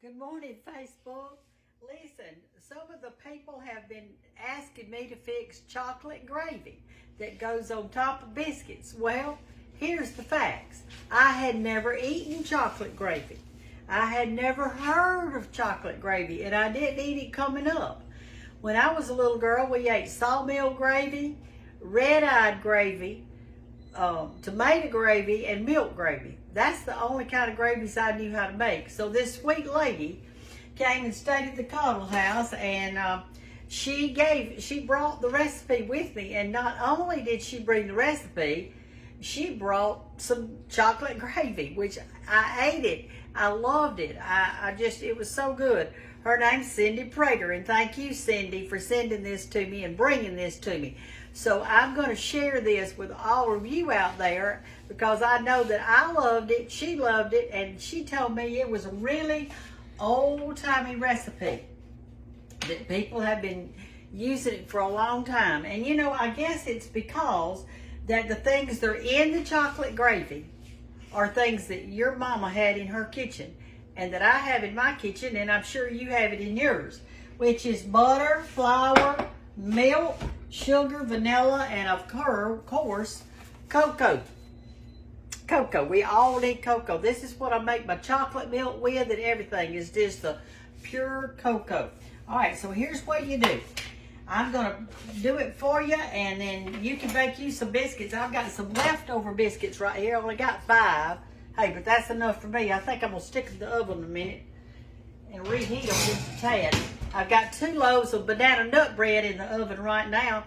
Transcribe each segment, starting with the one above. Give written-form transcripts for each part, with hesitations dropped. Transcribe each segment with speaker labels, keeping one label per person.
Speaker 1: Good morning, Facebook. Listen, some of the people have been asking me to fix chocolate gravy that goes on top of biscuits. Well, here's the facts. I had never eaten chocolate gravy. I had never heard of chocolate gravy, and I didn't eat it coming up. When I was a little girl, we ate sawmill gravy, red-eyed gravy, tomato gravy, and milk gravy. That's the only kind of gravies I knew how to make. So this sweet lady came and stayed at the Cottle house, and she brought the recipe with me. And not only did she bring the recipe, she brought some chocolate gravy, which I ate it. I loved it. It was so good. Her name's Cindy Prager, and thank you, Cindy, for sending this to me and bringing this to me. So I'm going to share this with all of you out there because I know that I loved it, she loved it, and she told me it was a really old-timey recipe that people have been using it for a long time. And you know, I guess it's because that the things that are in the chocolate gravy are things that your mama had in her kitchen and that I have in my kitchen, and I'm sure you have it in yours, which is butter, flour, milk, sugar, vanilla, and of course, cocoa. Cocoa. We all need cocoa. This is what I make my chocolate milk with, and everything is just the pure cocoa. All right, so here's what you do. I'm going to do it for you, and then you can bake you some biscuits. I've got some leftover biscuits right here. I only got 5. Hey, but that's enough for me. I think I'm going to stick them in the oven a minute and reheat them just a tad. I've got 2 loaves of banana nut bread in the oven right now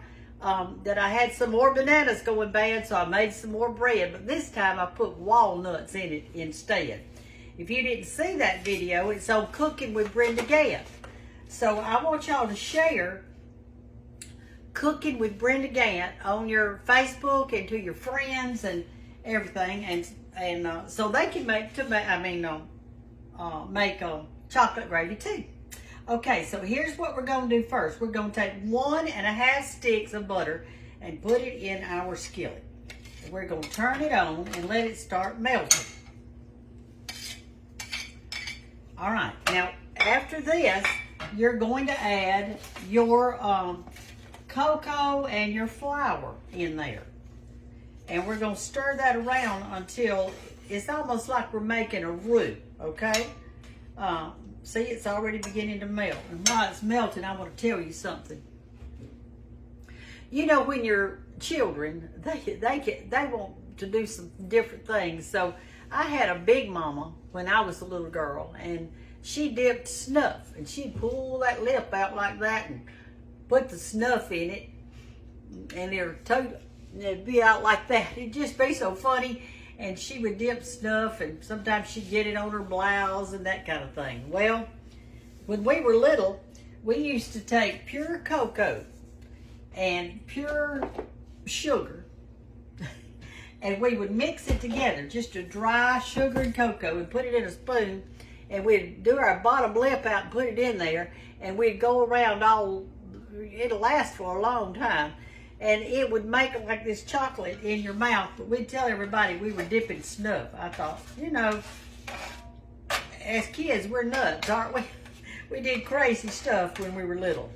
Speaker 1: that I had some more bananas going bad, so I made some more bread. But this time I put walnuts in it instead. If you didn't see that video, it's on Cooking with Brenda Gantt. So I want y'all to share Cooking with Brenda Gantt on your Facebook and to your friends and everything, and so they can make chocolate gravy too. Okay, so here's what we're going to do first. We're going to take 1½ sticks of butter and put it in our skillet. And we're going to turn it on and let it start melting. All right, now after this, you're going to add your cocoa and your flour in there. And we're going to stir that around until it's almost like we're making a roux, okay? See, it's already beginning to melt. And while it's melting, I want to tell you something. You know, when your children, they want to do some different things. So I had a big mama when I was a little girl, and she dipped snuff, and she'd pull that lip out like that and put the snuff in it, and it'd be out like that. It'd just be so funny. And she would dip snuff, and sometimes she'd get it on her blouse and that kind of thing. Well, when we were little, we used to take pure cocoa and pure sugar, and we would mix it together, just a dry sugar and cocoa, and put it in a spoon, and we'd do our bottom lip out and put it in there, and we'd go around it'll last for a long time. And it would make it like this chocolate in your mouth. But we'd tell everybody we were dipping snuff. I thought, you know, as kids, we're nuts, aren't we? We did crazy stuff when we were little.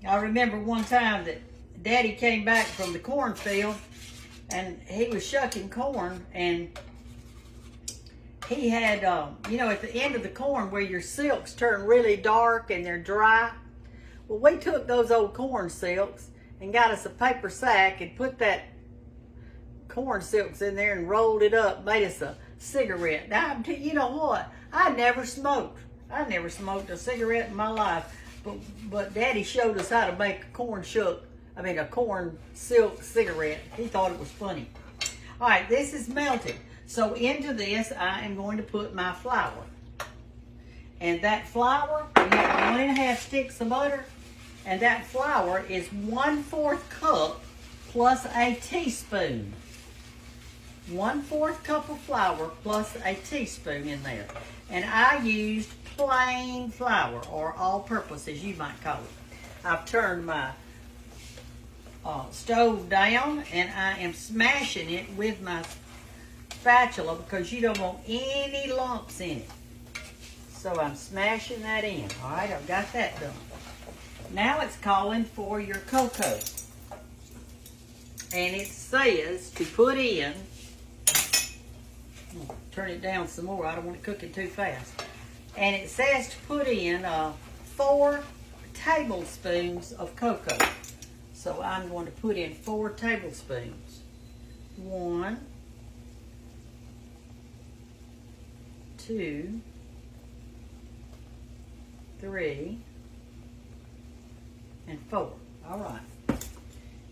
Speaker 1: I remember one time that Daddy came back from the cornfield, and he was shucking corn, and he had, you know, at the end of the corn where your silks turn really dark and they're dry. Well, we took those old corn silks and got us a paper sack and put that corn silks in there and rolled it up, made us a cigarette. Now, you know what? I never smoked. I never smoked a cigarette in my life, but Daddy showed us how to make a corn silk cigarette. He thought it was funny. All right, this is melted. So into this, I am going to put my flour. And that flour, we have 1½ sticks of butter. And that flour is 1/4 cup plus a teaspoon. 1/4 cup of flour plus a teaspoon in there. And I used plain flour, or all-purpose as you might call it. I've turned my stove down, and I am smashing it with my spatula because you don't want any lumps in it. So I'm smashing that in. All right, I've got that done. Now it's calling for your cocoa. And it says to put in, turn it down some more, I don't want it cooking too fast. And it says to put in 4 tablespoons of cocoa. So I'm going to put in 4 tablespoons. 1, 2, 3, and 4. All right.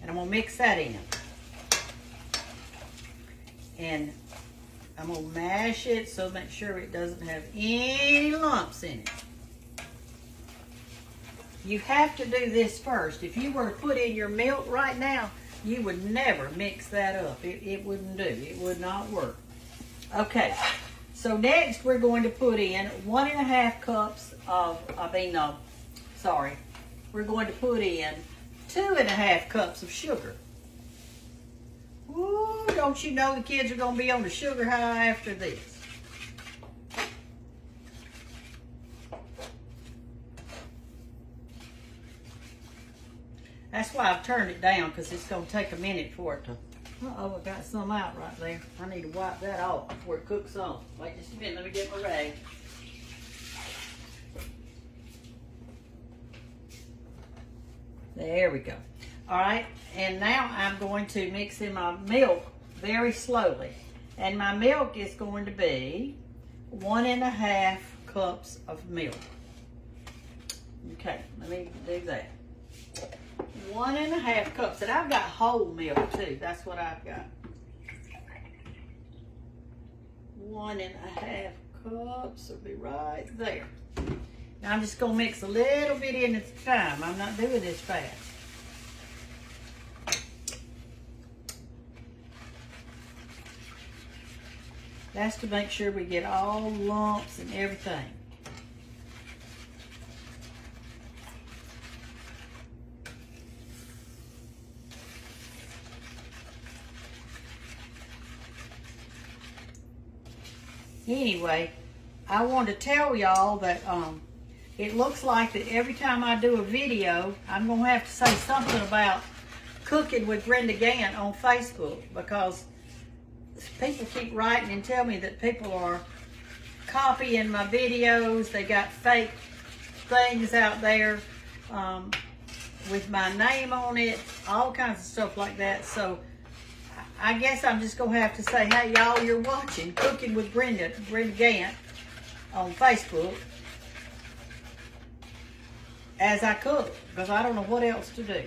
Speaker 1: And I'm going to mix that in. And I'm going to mash it so make sure it doesn't have any lumps in it. You have to do this first. If you were to put in your milk right now, you would never mix that up. It wouldn't do. It would not work. Okay. So next we're going to put in 1.5 cups of, we're going to put in 2.5 cups of sugar. Ooh, don't you know the kids are going to be on the sugar high after this? That's why I've turned it down, because it's going to take a minute for it to... Uh-oh, I got some out right there. I need to wipe that off before it cooks on. Wait just a minute, let me get my rag. There we go. All right, and now I'm going to mix in my milk very slowly. And my milk is going to be 1.5 cups of milk. Okay, let me do that. 1.5 cups, and I've got whole milk too. That's what I've got. 1.5 cups will be right there. Now I'm just gonna mix a little bit in at a time. I'm not doing this fast. That's to make sure we get all lumps and everything. Anyway, I want to tell y'all that it looks like that every time I do a video, I'm going to have to say something about cooking with Brenda Gantt on Facebook, because people keep writing and tell me that people are copying my videos. They got fake things out there with my name on it, all kinds of stuff like that. So I guess I'm just going to have to say, hey, y'all, you're watching Cooking with Brenda Gantt on Facebook as I cook, because I don't know what else to do.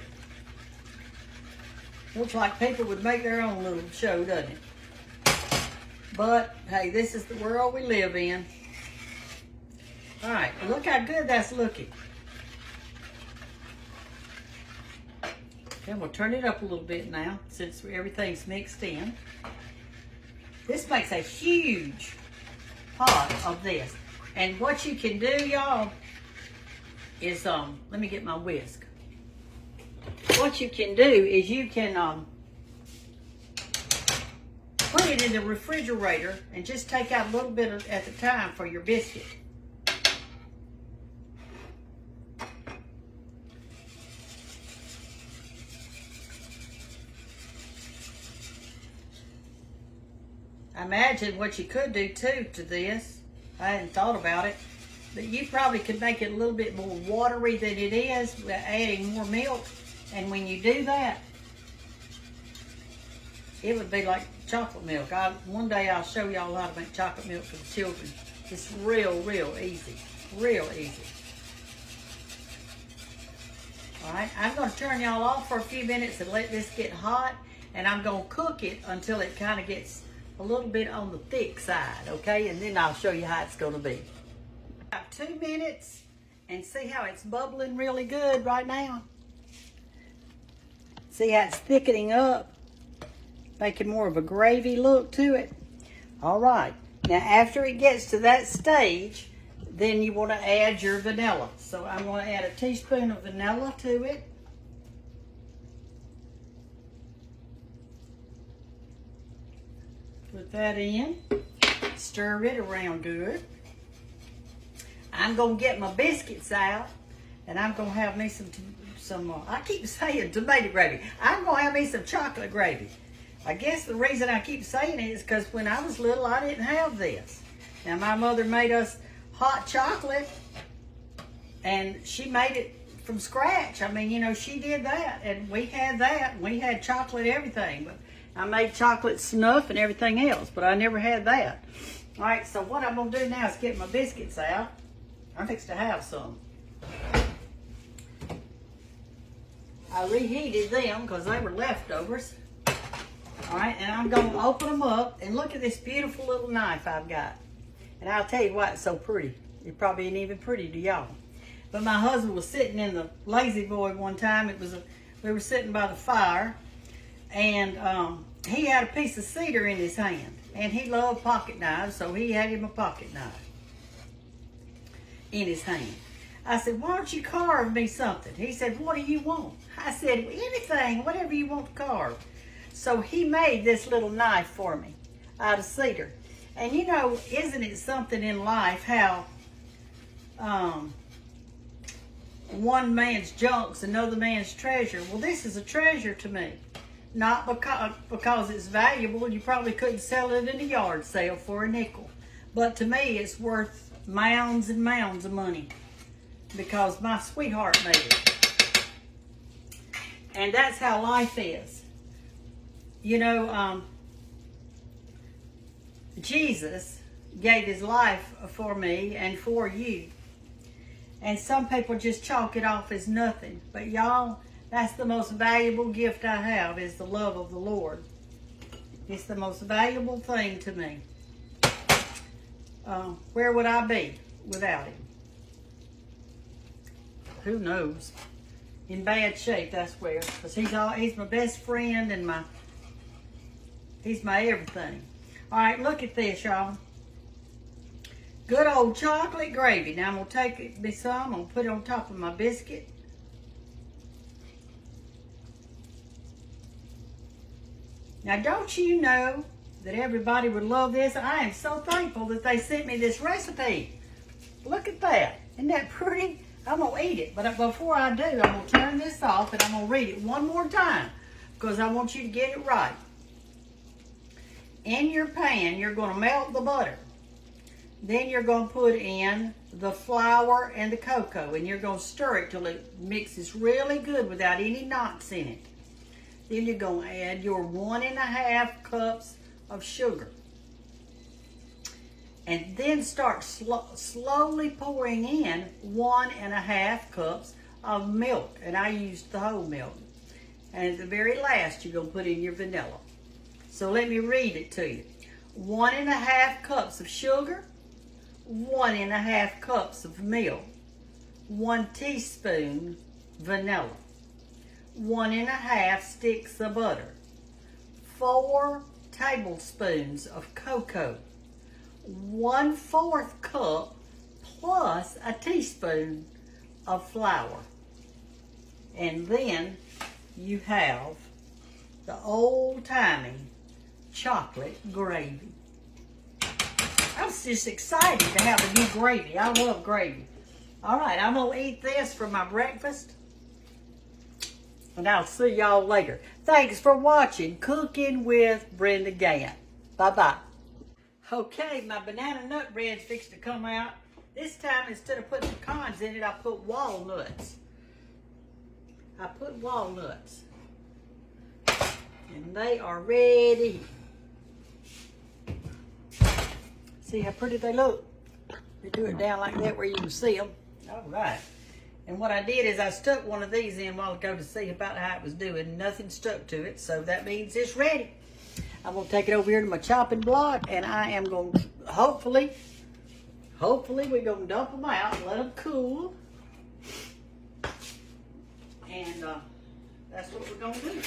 Speaker 1: Looks like people would make their own little show, doesn't it? But, hey, this is the world we live in. All right, look how good that's looking. Okay, we'll turn it up a little bit now, since everything's mixed in. This makes a huge pot of this. And what you can do, y'all, is, let me get my whisk. What you can do is you can put it in the refrigerator and just take out a little bit at a time for your biscuit. I imagine what you could do too to this, I hadn't thought about it, but you probably could make it a little bit more watery than it is by adding more milk. And when you do that, it would be like chocolate milk. One day I'll show y'all how to make chocolate milk for the children. It's real easy, real easy. All right, I'm going to turn y'all off for a few minutes and let this get hot, and I'm going to cook it until it kind of gets a little bit on the thick side, okay? And then I'll show you how it's going to be. About 2 minutes, and see how it's bubbling really good right now? See how it's thickening up, making more of a gravy look to it? All right, now after it gets to that stage, then you want to add your vanilla. So I'm going to add a teaspoon of vanilla to it. Put that in, stir it around good. I'm going to get my biscuits out, and I'm going to have me some I keep saying tomato gravy. I'm going to have me some chocolate gravy. I guess the reason I keep saying it is because when I was little, I didn't have this. Now, my mother made us hot chocolate, and she made it from scratch. I mean, you know, she did that, and we had that. We had chocolate everything, but I made chocolate snuff and everything else, but I never had that. All right, so what I'm going to do now is get my biscuits out. I'm fixing to have some. I reheated them because they were leftovers. All right, and I'm going to open them up, and look at this beautiful little knife I've got. And I'll tell you why it's so pretty. It probably ain't even pretty to y'all. But my husband was sitting in the Lazy Boy one time. We were sitting by the fire, and he had a piece of cedar in his hand. And he loved pocket knives, so he had him a pocket knife in his hand. I said, why don't you carve me something? He said, what do you want? I said, anything, whatever you want to carve. So he made this little knife for me out of cedar. And you know, isn't it something in life how one man's junk's another man's treasure? Well, this is a treasure to me. Not because it's valuable. You probably couldn't sell it in a yard sale for a nickel. But to me, it's worth mounds and mounds of money because my sweetheart made it. And that's how life is. You know, Jesus gave his life for me and for you. And some people just chalk it off as nothing. But y'all, that's the most valuable gift I have, is the love of the Lord. It's the most valuable thing to me. Where would I be without him? Who knows? In bad shape, that's where. Because he's my best friend and he's my everything. All right, look at this, y'all. Good old chocolate gravy. Now I'm going to take me some. I'm going to put it on top of my biscuit. Now, don't you know that everybody would love this? I am so thankful that they sent me this recipe. Look at that. Isn't that pretty? I'm going to eat it. But before I do, I'm going to turn this off and I'm going to read it one more time because I want you to get it right. In your pan, you're going to melt the butter. Then you're going to put in the flour and the cocoa, and you're going to stir it till it mixes really good without any knots in it. Then you're going to add your 1.5 cups of sugar. And then start slowly pouring in 1.5 cups of milk. And I used the whole milk. And at the very last, you're going to put in your vanilla. So let me read it to you. 1.5 cups of sugar, 1.5 cups of milk, 1 teaspoon vanilla, 1.5 sticks of butter, 4 tablespoons of cocoa, 1/4 cup plus a teaspoon of flour. And then you have the old-timey chocolate gravy. I was just excited to have a new gravy. I love gravy. All right, I'm going to eat this for my breakfast. And I'll see y'all later. Thanks for watching Cooking with Brenda Gantt. Bye-bye. Okay, my banana nut bread's fixed to come out. This time, instead of putting pecans in it, I put walnuts. And they are ready. See how pretty they look? You do it down like that where you can see them. All right. And what I did is I stuck one of these in a while ago to see about how it was doing. Nothing stuck to it, so that means it's ready. I'm going to take it over here to my chopping block, and I am going to, hopefully we're going to dump them out and let them cool. And that's what we're going to do.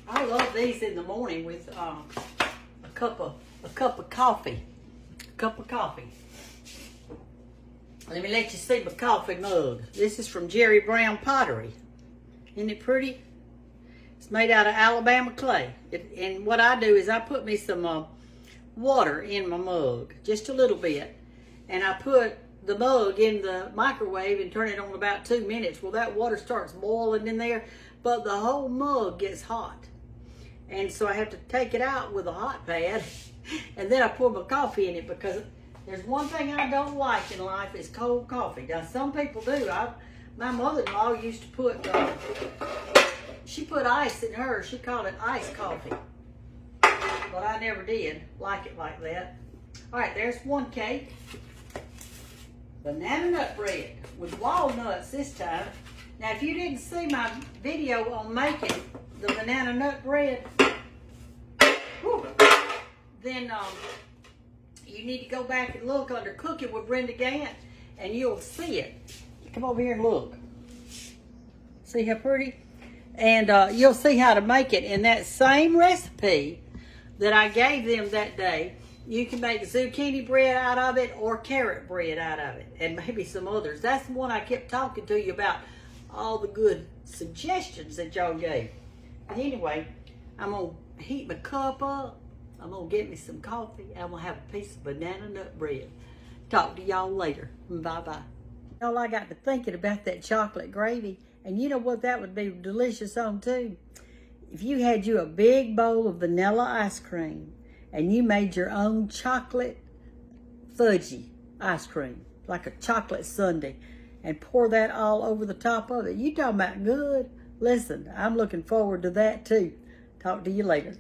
Speaker 1: I love these in the morning with a cup of coffee. Let me let you see my coffee mug. This is from Jerry Brown Pottery. Isn't it pretty? It's made out of Alabama clay. And what I do is I put me some water in my mug, just a little bit. And I put the mug in the microwave and turn it on about 2 minutes. Well, that water starts boiling in there, but the whole mug gets hot. And so I have to take it out with a hot pad, and then I pour my coffee in it, because there's one thing I don't like in life is cold coffee. Now, some people do. My mother-in-law used to put, she put ice in hers. She called it iced coffee. But I never did like it like that. All right, there's one cake. Banana nut bread with walnuts this time. Now, if you didn't see my video on making the banana nut bread, then you need to go back and look under Cooking with Brenda Gantt, and you'll see it. Come over here and look. See how pretty? And you'll see how to make it in that same recipe that I gave them that day. You can make zucchini bread out of it or carrot bread out of it, and maybe some others. That's the one I kept talking to you about, all the good suggestions that y'all gave. But anyway, I'm going to heat my cup up. I'm going to get me some coffee. I'm going to have a piece of banana nut bread. Talk to y'all later. Bye-bye. Y'all, I got to thinking about that chocolate gravy. And you know what that would be delicious on too? If you had you a big bowl of vanilla ice cream and you made your own chocolate fudgy ice cream, like a chocolate sundae, and pour that all over the top of it. You talking about good? Listen, I'm looking forward to that too. Talk to you later.